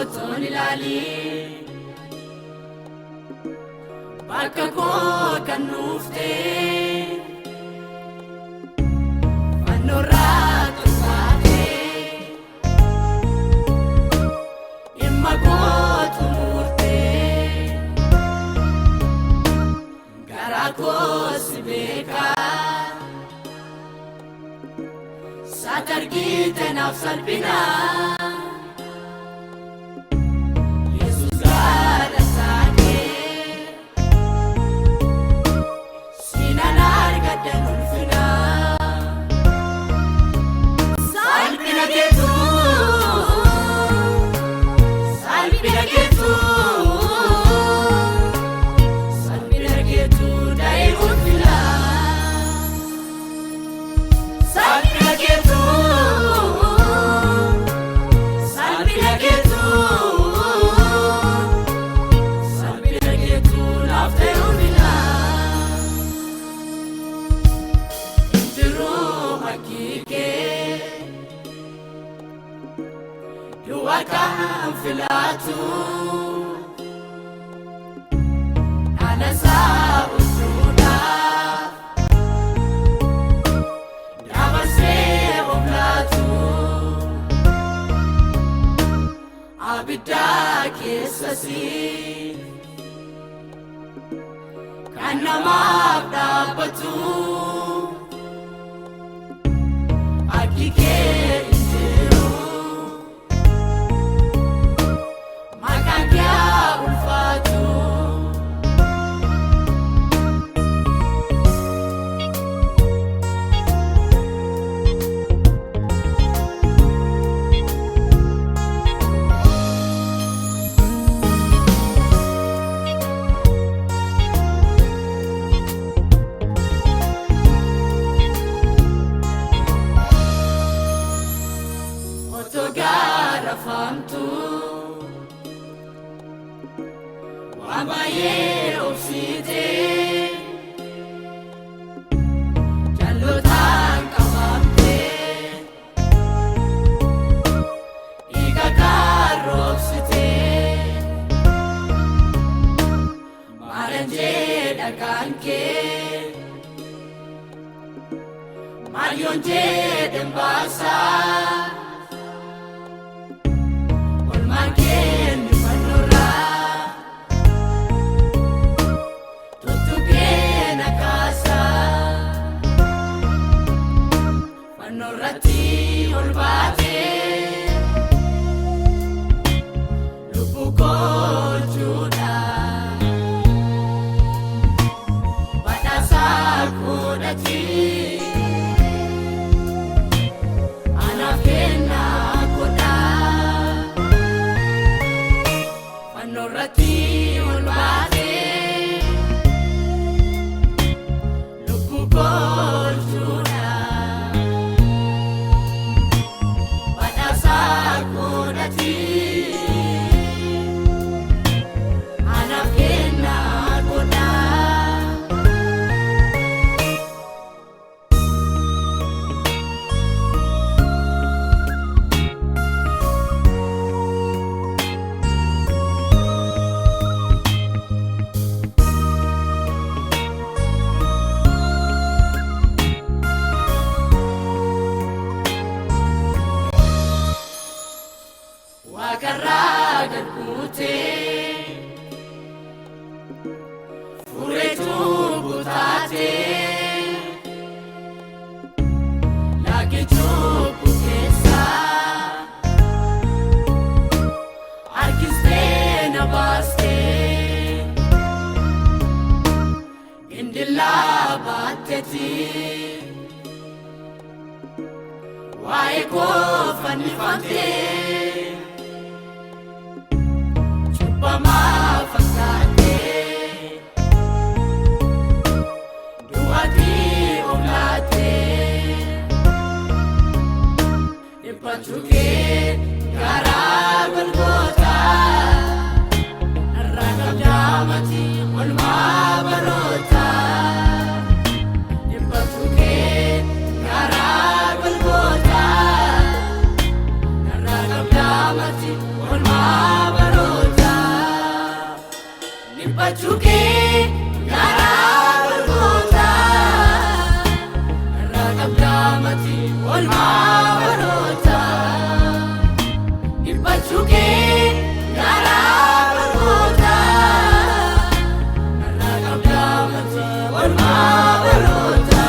kooton ilaali bakka koo kan nuufte fannoorraa tolfaate dhimma kootu murte garaa koo si beeka satargite naaf salphina Duakan filatu Anasa usuda Dabase oblatu Abida kesasi Kanama abdabatu Akike Famtu Wamaye obsite Jallotan kamamte Ikakar obsite Maranje dakanke Marionje dembasa Norati olbate lupuko juda badasa kudati anafena koda Norati olbate lupuko Wakaraga kute Furetu butate Lagi cukup kesa Arkiste nabaste Indilla bateti Waiko fanifante Pama fakate Duati omlate Nipachuke garabal gota Ragam jamati olma barota Nipachuke garabal gota Ragam jamati olma Ipachuke gara barota Rakam damati olma barota Ipachuke gara barota Rakam damati olma barota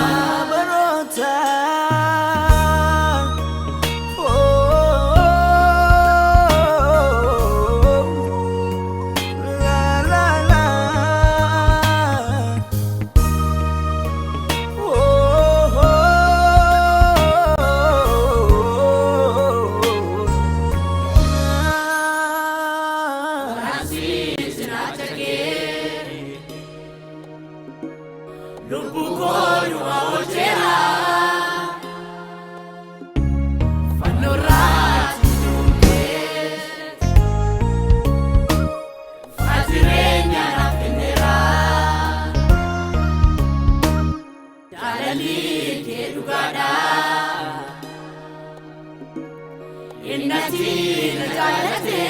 barota Lumbukoyu aojera Fanorati numbet Fatirenya na fenera Dalali kedugada Innati na jalate